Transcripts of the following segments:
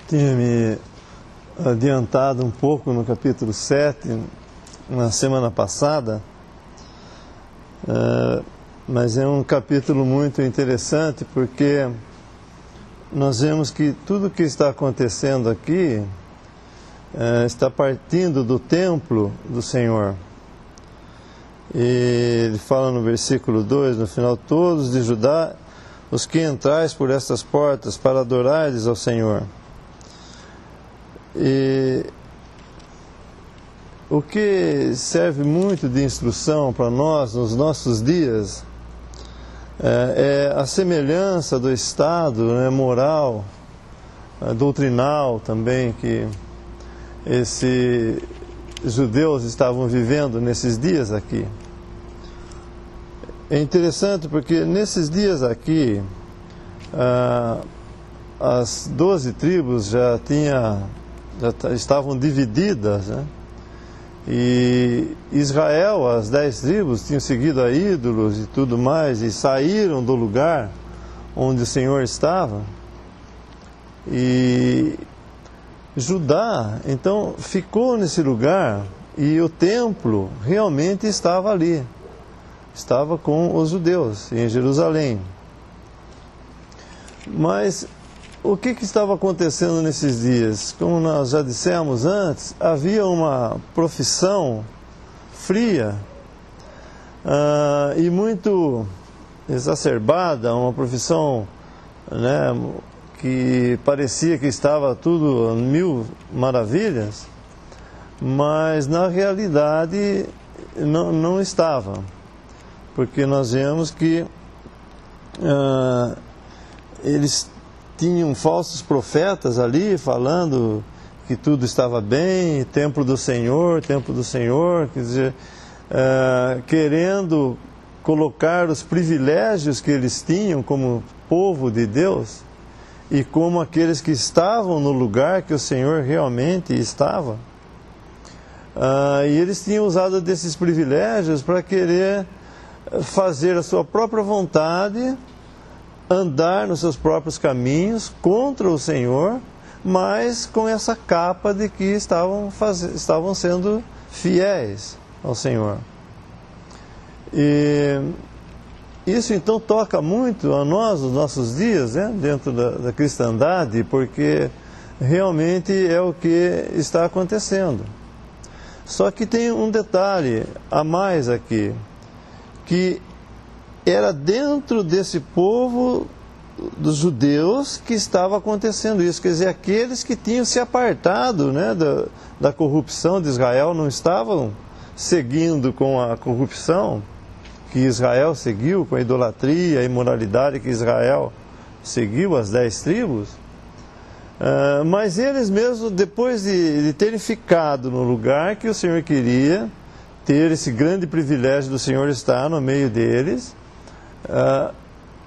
Tinha me adiantado um pouco no capítulo 7, na semana passada, mas é um capítulo muito interessante porque nós vemos que tudo que está acontecendo aqui está partindo do templo do Senhor. E ele fala no versículo 2, no final: todos de Judá, os que entrais por estas portas para adorares ao Senhor. E o que serve muito de instrução para nós nos nossos dias é a semelhança do estado, né, moral, doutrinal também, que esses judeus estavam vivendo nesses dias aqui. É interessante porque nesses dias aqui as 12 tribos já estavam divididas, né? E Israel, as 10 tribos, tinham seguido a ídolos e tudo mais, e saíram do lugar onde o Senhor estava. E Judá, então, ficou nesse lugar, e o templo realmente estava ali. Estava com os judeus, em Jerusalém. Mas o que estava acontecendo nesses dias? Como nós já dissemos antes, havia uma profissão fria e muito exacerbada, uma profissão, né, que parecia que estava tudo mil maravilhas, mas na realidade não estava, porque nós vemos que eles tinham falsos profetas ali falando que tudo estava bem, templo do Senhor, quer dizer, querendo colocar os privilégios que eles tinham como povo de Deus e como aqueles que estavam no lugar que o Senhor realmente estava. E eles tinham usado desses privilégios para querer fazer a sua própria vontade, andar nos seus próprios caminhos contra o Senhor, mas com essa capa de que estavam sendo fiéis ao Senhor. E isso então toca muito a nós, nos nossos dias, né, dentro da cristandade, porque realmente é o que está acontecendo. Só que tem um detalhe a mais aqui, que era dentro desse povo dos judeus que estava acontecendo isso. Quer dizer, aqueles que tinham se apartado, né, da corrupção de Israel, não estavam seguindo com a corrupção que Israel seguiu, com a idolatria, a imoralidade que Israel seguiu, as 10 tribos. Mas eles mesmos, depois de terem ficado no lugar que o Senhor queria, ter esse grande privilégio do Senhor estar no meio deles,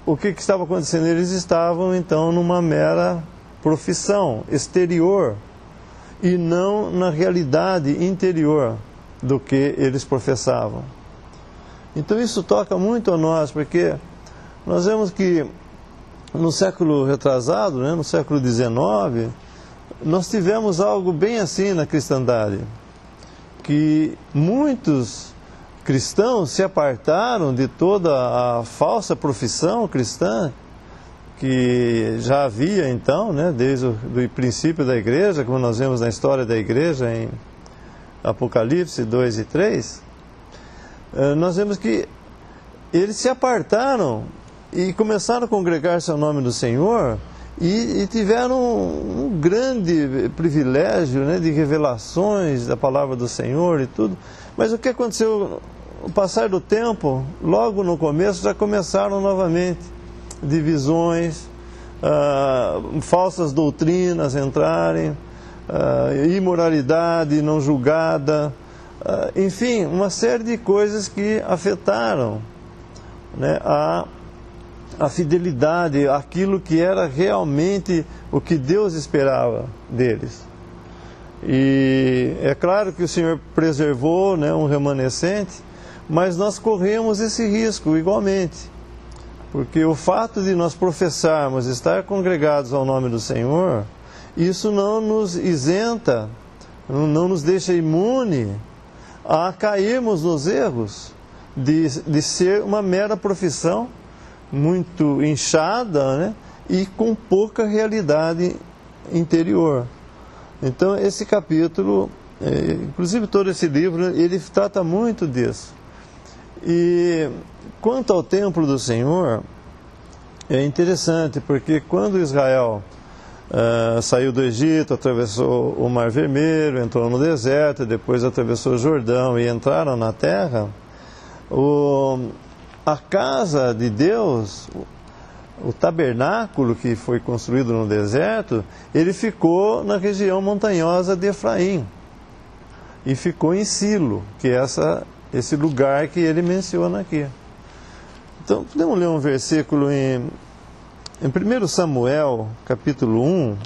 o que estava acontecendo? Eles estavam então numa mera profissão exterior e não na realidade interior do que eles professavam. Então isso toca muito a nós, porque nós vemos que no século retrasado, né, no século XIX, nós tivemos algo bem assim na cristandade, que muitos cristãos se apartaram de toda a falsa profissão cristã que já havia então, né, desde o princípio da igreja, como nós vemos na história da igreja em Apocalipse 2 e 3, nós vemos que eles se apartaram e começaram a congregar-se ao nome do Senhor e tiveram um grande privilégio, né, de revelações da palavra do Senhor e tudo. Mas o que aconteceu? O passar do tempo, logo no começo, já começaram novamente divisões, falsas doutrinas entrarem, imoralidade não julgada, enfim, uma série de coisas que afetaram, né, a fidelidade, aquilo que era realmente o que Deus esperava deles. E é claro que o Senhor preservou, né, um remanescente, mas nós corremos esse risco igualmente, porque o fato de nós professarmos estar congregados ao nome do Senhor isso não nos isenta, não nos deixa imune a cairmos nos erros de ser uma mera profissão muito inchada, né, e com pouca realidade interior. Então esse capítulo, inclusive todo esse livro, ele trata muito disso. E quanto ao templo do Senhor, é interessante, porque quando Israel saiu do Egito, atravessou o Mar Vermelho, entrou no deserto, depois atravessou o Jordão e entraram na terra, a casa de Deus, o tabernáculo que foi construído no deserto, ele ficou na região montanhosa de Efraim e ficou em Silo, que é esse lugar que ele menciona aqui. Então podemos ler um versículo em 1 Samuel, capítulo 1.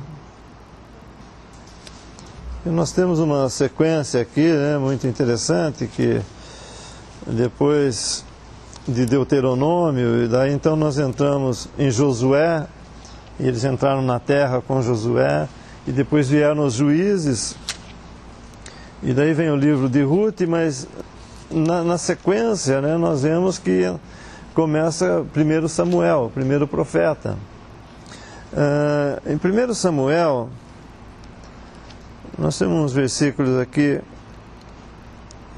E nós temos uma sequência aqui, né, muito interessante, que depois de Deuteronômio, e daí então nós entramos em Josué, e eles entraram na terra com Josué, e depois vieram os juízes, e daí vem o livro de Ruth, mas na sequência, né, nós vemos que começa 1 Samuel, o primeiro profeta. Em 1 Samuel, nós temos uns versículos aqui,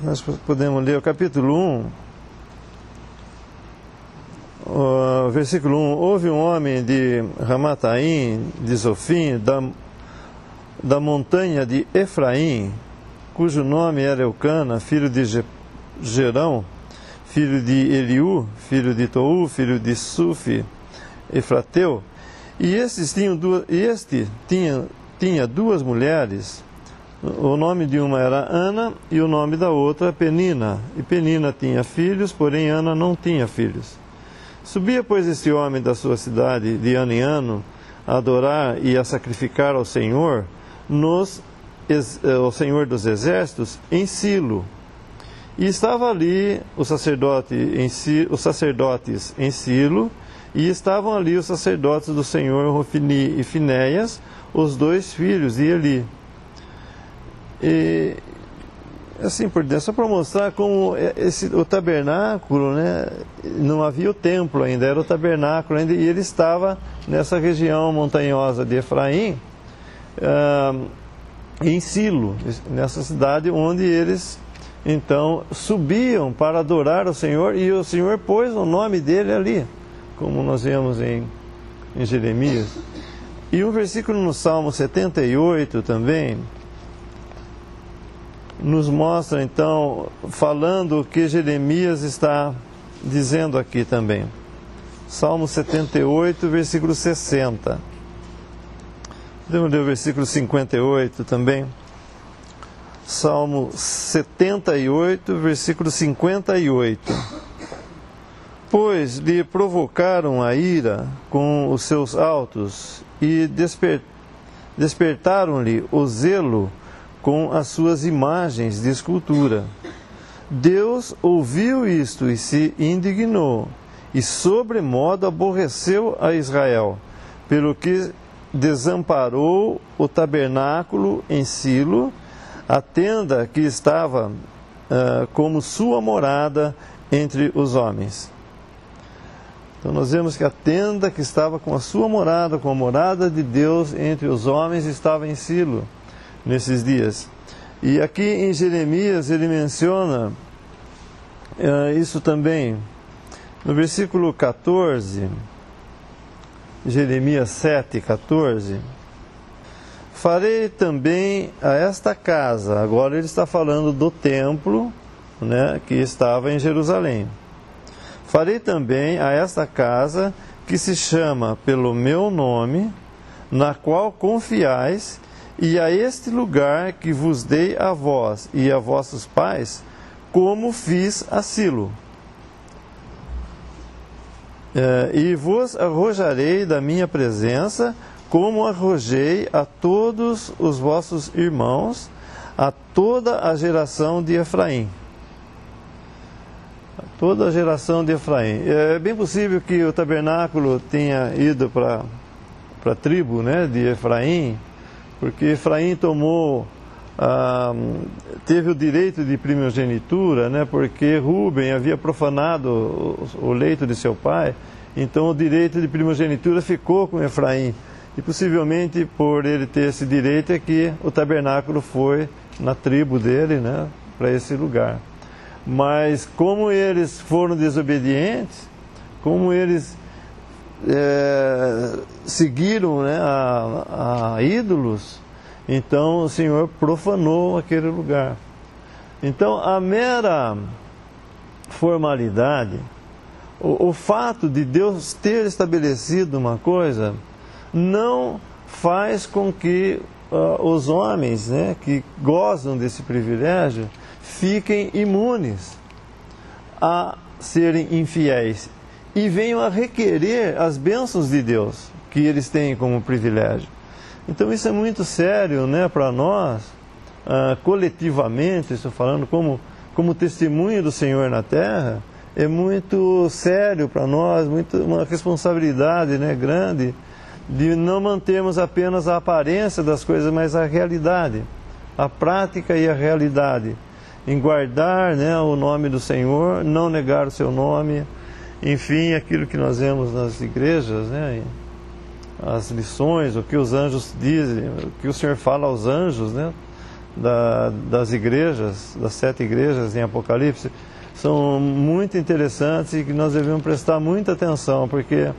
nós podemos ler o capítulo 1, versículo 1. Houve um homem de Ramataim, de Zofim, da montanha de Efraim, cujo nome era Eucana, filho de Gerão, filho de Eliú, filho de Tou, filho de Sufi, Efrateu. E este tinha duas mulheres. O nome de uma era Ana e o nome da outra Penina. E Penina tinha filhos, porém Ana não tinha filhos. Subia, pois, este homem da sua cidade de ano em ano a adorar e a sacrificar ao Senhor, ao Senhor dos Exércitos, em Silo. E estava ali os sacerdotes em Silo, e estavam ali os sacerdotes do Senhor, Hofni e Finéias, os dois filhos de Eli. E assim por dentro, só para mostrar como o tabernáculo, né, não havia o templo ainda, era o tabernáculo ainda, e ele estava nessa região montanhosa de Efraim, em Silo, nessa cidade onde eles então subiam para adorar o Senhor, e o Senhor pôs o nome dele ali, como nós vemos em Jeremias. E um versículo no Salmo 78 também nos mostra então, falando o que Jeremias está dizendo aqui também. Salmo 78, versículo 60. Podemos ler o versículo 58 também. Salmo 78, versículo 58. Pois lhe provocaram a ira com os seus altos e despertaram-lhe o zelo com as suas imagens de escultura. Deus ouviu isto e se indignou, e sobremodo aborreceu a Israel, pelo que desamparou o tabernáculo em Silo, a tenda que estava como sua morada entre os homens. Então nós vemos que a tenda que estava com a sua morada, com a morada de Deus entre os homens, estava em Silo nesses dias. E aqui em Jeremias ele menciona isso também. No versículo 14, Jeremias 7, 14. Farei também a esta casa, agora ele está falando do templo, né, que estava em Jerusalém. Farei também a esta casa, que se chama pelo meu nome, na qual confiais, e a este lugar que vos dei a vós e a vossos pais, como fiz a Silo. E vos arrojarei da minha presença, como arrojei a todos os vossos irmãos, a toda a geração de Efraim. Toda a geração de Efraim. É bem possível que o tabernáculo tenha ido para a tribo, né, de Efraim, porque Efraim teve o direito de primogenitura, né, porque Rúben havia profanado o leito de seu pai, então o direito de primogenitura ficou com Efraim. E possivelmente por ele ter esse direito é que o tabernáculo foi na tribo dele, né, para esse lugar. Mas como eles foram desobedientes, como eles seguiram, né, a ídolos, então o Senhor profanou aquele lugar. Então a mera formalidade, o fato de Deus ter estabelecido uma coisa, não faz com que os homens, né, que gozam desse privilégio fiquem imunes a serem infiéis e venham a requerer as bênçãos de Deus que eles têm como privilégio. Então isso é muito sério, né, para nós, coletivamente, estou falando como testemunho do Senhor na terra, é muito sério para nós, uma responsabilidade, né, grande, de não mantermos apenas a aparência das coisas, mas a realidade, a prática e a realidade, em guardar, né, o nome do Senhor, não negar o seu nome, enfim, aquilo que nós vemos nas igrejas, né, as lições, o que os anjos dizem, o que o Senhor fala aos anjos, né, das igrejas, das 7 igrejas em Apocalipse, são muito interessantes e que nós devemos prestar muita atenção, porque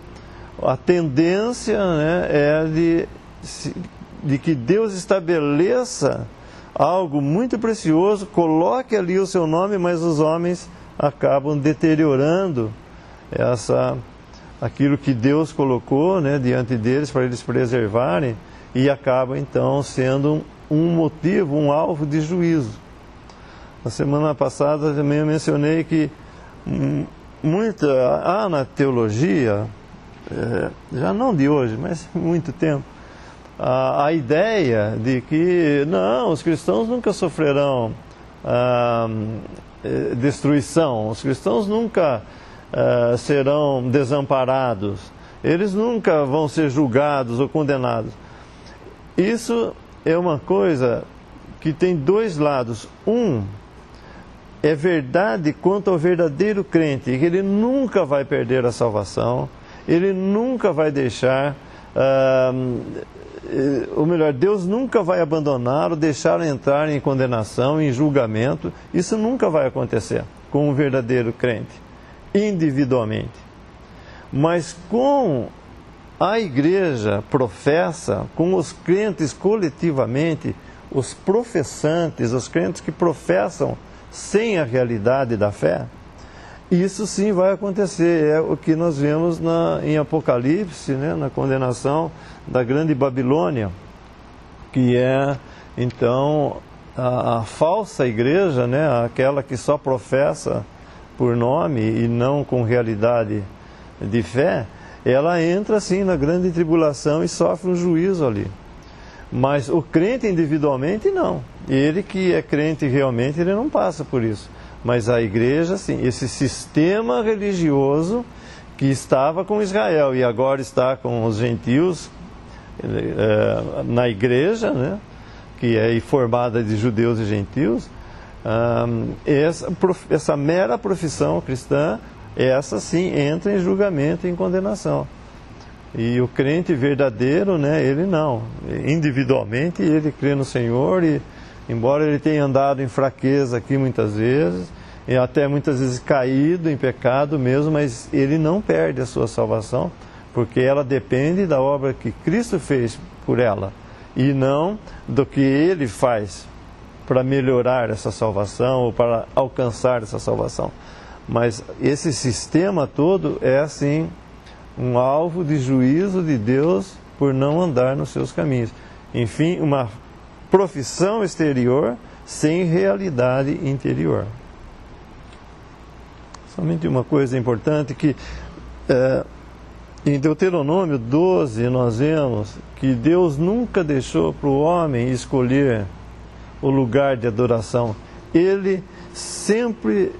a tendência, né, é de que Deus estabeleça algo muito precioso, coloque ali o seu nome, mas os homens acabam deteriorando aquilo que Deus colocou, né, diante deles para eles preservarem, e acaba então sendo um motivo, um alvo de juízo. Na semana passada também eu mencionei que há na teologia, já não de hoje, mas muito tempo, a ideia de que não, os cristãos nunca sofrerão destruição, os cristãos nunca serão desamparados, eles nunca vão ser julgados ou condenados. Isso é uma coisa que tem dois lados. É verdade quanto ao verdadeiro crente, que ele nunca vai perder a salvação, ele nunca vai deixar, ou melhor, Deus nunca vai abandonar ou deixar entrar em condenação, em julgamento. Isso nunca vai acontecer com um verdadeiro crente, individualmente. Mas com a igreja professa, com os crentes coletivamente, os professantes, os crentes que professam sem a realidade da fé, isso sim vai acontecer. É o que nós vemos em Apocalipse, né, na condenação da grande Babilônia, que é então a falsa igreja, né, aquela que só professa por nome e não com realidade de fé. Ela entra assim na grande tribulação e sofre um juízo ali. Mas o crente individualmente não. Ele que é crente realmente, ele não passa por isso. Mas a igreja, sim, esse sistema religioso que estava com Israel e agora está com os gentios na igreja, né, que é formada de judeus e gentios, essa mera profissão cristã, essa sim entra em julgamento e em condenação. E o crente verdadeiro, né, ele não. Individualmente ele crê no Senhor e, embora ele tenha andado em fraqueza aqui muitas vezes, e até muitas vezes caído em pecado mesmo, mas ele não perde a sua salvação, porque ela depende da obra que Cristo fez por ela, e não do que ele faz para melhorar essa salvação ou para alcançar essa salvação. Mas esse sistema todo é assim um alvo de juízo de Deus por não andar nos seus caminhos. Enfim, uma profissão exterior sem realidade interior. Somente uma coisa importante, que em Deuteronômio 12 nós vemos que Deus nunca deixou para o homem escolher o lugar de adoração. Ele sempre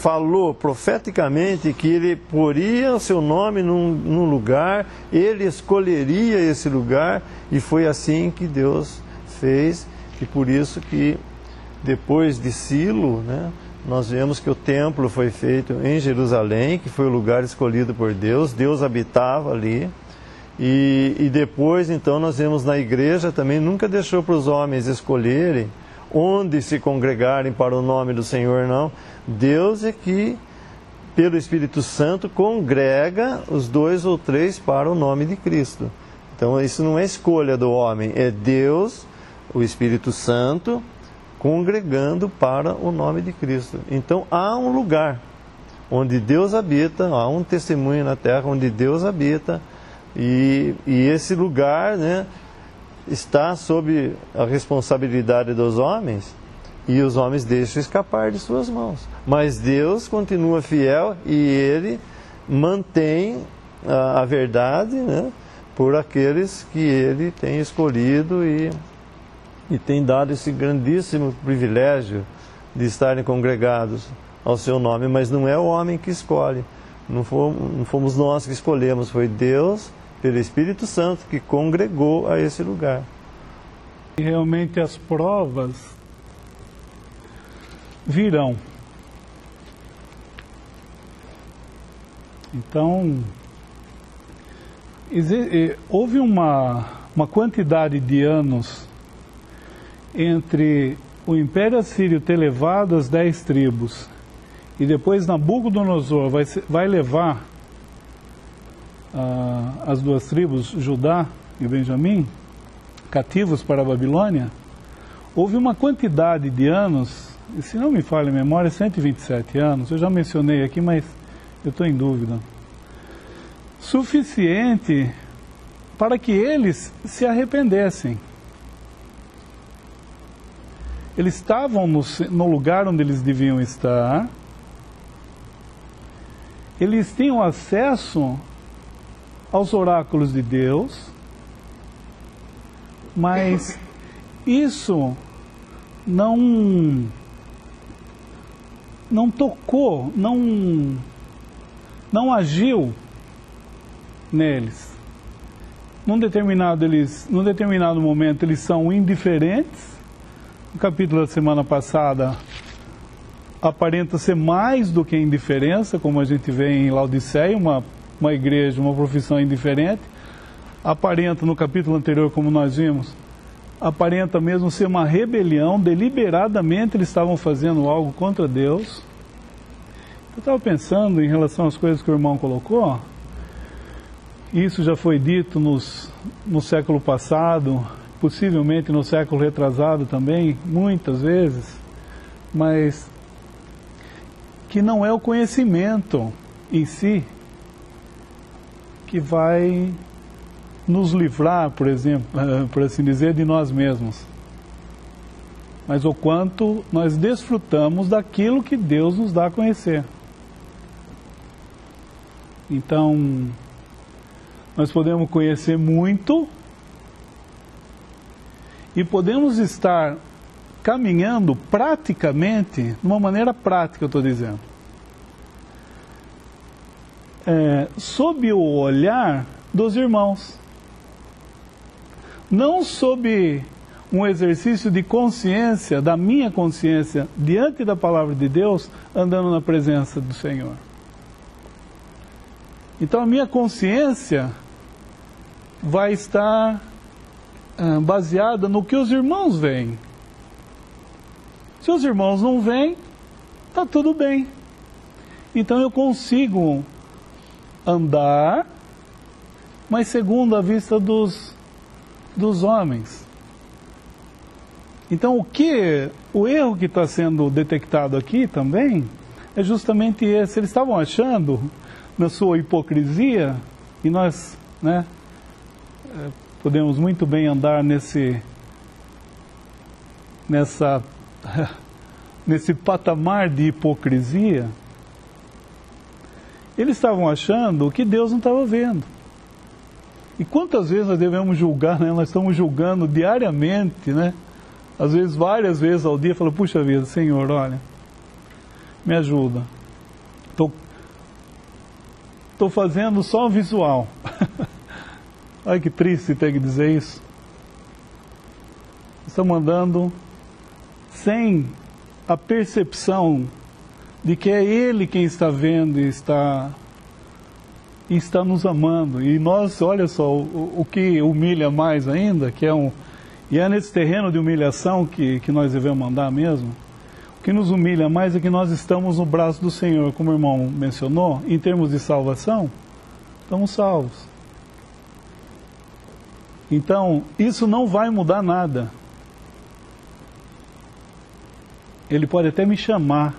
falou profeticamente que ele poria o seu nome num lugar, ele escolheria esse lugar, e foi assim que Deus fez, e por isso que depois de Silo, né, nós vemos que o templo foi feito em Jerusalém, que foi o lugar escolhido por Deus, Deus habitava ali, e depois então nós vemos na igreja também, nunca deixou para os homens escolherem onde se congregarem para o nome do Senhor, não. Deus é que, pelo Espírito Santo, congrega os 2 ou 3 para o nome de Cristo. Então isso não é escolha do homem, é Deus, o Espírito Santo, congregando para o nome de Cristo. Então há um lugar onde Deus habita, há um testemunho na terra onde Deus habita, e esse lugar, né, está sob a responsabilidade dos homens, e os homens deixam escapar de suas mãos. Mas Deus continua fiel e Ele mantém a verdade, né, por aqueles que Ele tem escolhido e tem dado esse grandíssimo privilégio de estarem congregados ao seu nome. Mas não é o homem que escolhe, não fomos nós que escolhemos, foi Deus, pelo Espírito Santo, que congregou a esse lugar. E realmente as provas virão. Então, houve uma quantidade de anos entre o Império Assírio ter levado as 10 tribos e depois Nabucodonosor vai levar as 2 tribos, Judá e Benjamim, cativos para a Babilônia. Houve uma quantidade de anos, e se não me falha a memória, 127 anos, eu já mencionei aqui, mas eu estou em dúvida, suficiente para que eles se arrependessem. Eles estavam no lugar onde eles deviam estar, eles tinham acesso aos oráculos de Deus, mas isso não tocou, não agiu neles. Num determinado momento eles são indiferentes. No capítulo da semana passada, aparenta ser mais do que indiferença, como a gente vê em Laodiceia, uma igreja, uma profissão indiferente. Aparenta, no capítulo anterior, como nós vimos, aparenta mesmo ser uma rebelião, deliberadamente eles estavam fazendo algo contra Deus. Eu estava pensando em relação às coisas que o irmão colocou, isso já foi dito no século passado, possivelmente no século retrasado também, muitas vezes, mas que não é o conhecimento em si que vai nos livrar, por exemplo, por assim dizer, de nós mesmos, mas o quanto nós desfrutamos daquilo que Deus nos dá a conhecer. Então, nós podemos conhecer muito e podemos estar caminhando praticamente, de uma maneira prática, eu estou dizendo, sob o olhar dos irmãos, não sob um exercício de consciência, da minha consciência, diante da palavra de Deus, andando na presença do Senhor. Então a minha consciência vai estar baseada no que os irmãos veem. Se os irmãos não veem, está tudo bem. Então eu consigo andar, mas segundo a vista dos homens. Então o erro que está sendo detectado aqui também é justamente esse. Eles estavam achando, na sua hipocrisia, e nós, né, podemos muito bem andar nesse patamar de hipocrisia. Eles estavam achando que Deus não estava vendo. E quantas vezes nós devemos julgar, né? Nós estamos julgando diariamente, né? Às vezes, várias vezes ao dia, falando, puxa vida, Senhor, olha, me ajuda. estou fazendo só o visual. Olha que triste ter que dizer isso. Estamos andando sem a percepção de que é Ele quem está vendo e está nos amando. E nós, olha só, o que humilha mais ainda, e é nesse terreno de humilhação que nós devemos andar mesmo. O que nos humilha mais é que nós estamos no braço do Senhor, como o irmão mencionou, em termos de salvação, estamos salvos. Então, isso não vai mudar nada. Ele pode até me chamar.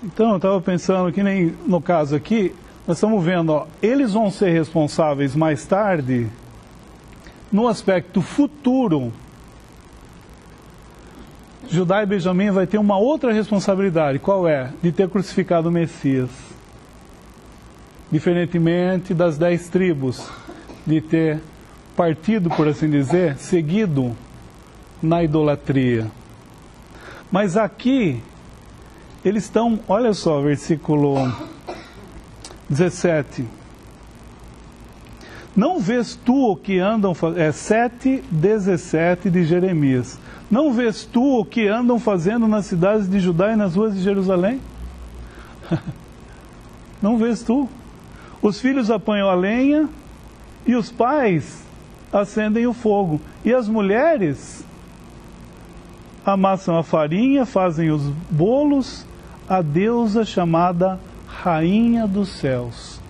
Então, eu estava pensando que nem no caso aqui, nós estamos vendo, ó, eles vão ser responsáveis mais tarde, no aspecto futuro. Judá e Benjamim vai ter uma outra responsabilidade. Qual é? De ter crucificado o Messias. Diferentemente das 10 tribos, de ter partido, por assim dizer, seguido na idolatria. Mas aqui, eles estão, olha só, versículo 17. Não vês tu o que andam fazendo, 7:17 de Jeremias. Não vês tu o que andam fazendo nas cidades de Judá e nas ruas de Jerusalém? Não vês tu? Os filhos apanham a lenha e os pais acendem o fogo. E as mulheres amassam a farinha, fazem os bolos, a deusa chamada Rainha dos Céus.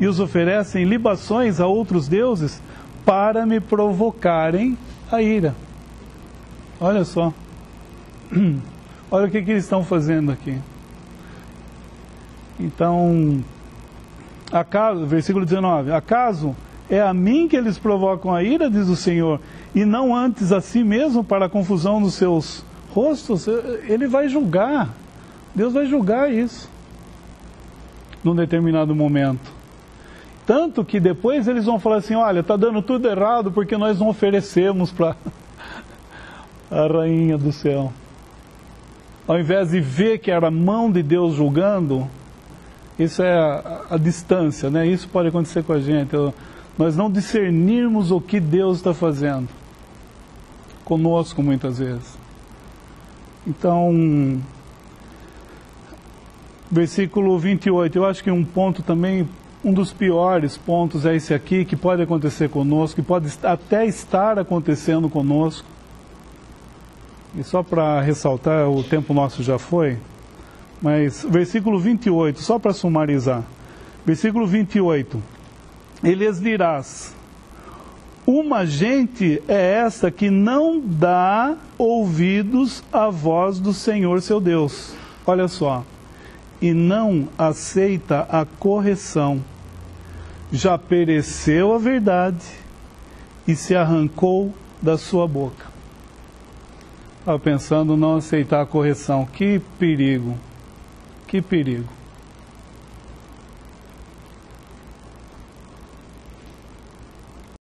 E os oferecem libações a outros deuses para me provocarem a ira. Olha só. Olha o que eles estão fazendo aqui. Então, versículo 19. Acaso é a mim que eles provocam a ira, diz o Senhor, e não antes a si mesmo para a confusão dos seus rostos? Ele vai julgar. Deus vai julgar isso num determinado momento. Tanto que depois eles vão falar assim, olha, está dando tudo errado porque nós não oferecemos para a Rainha do Céu. Ao invés de ver que era a mão de Deus julgando, isso é a distância, né? Isso pode acontecer com a gente. Nós não discernirmos o que Deus está fazendo conosco muitas vezes. Então, versículo 28, eu acho que um ponto também, um dos piores pontos é esse aqui, que pode acontecer conosco, que pode até estar acontecendo conosco. E só para ressaltar, o tempo nosso já foi, mas versículo 28, só para sumarizar. Versículo 28, e lhes dirás, uma gente é esta que não dá ouvidos à voz do Senhor seu Deus. Olha só. E não aceita a correção. Já pereceu a verdade e se arrancou da sua boca. Estava pensando não aceitar a correção. Que perigo. Que perigo.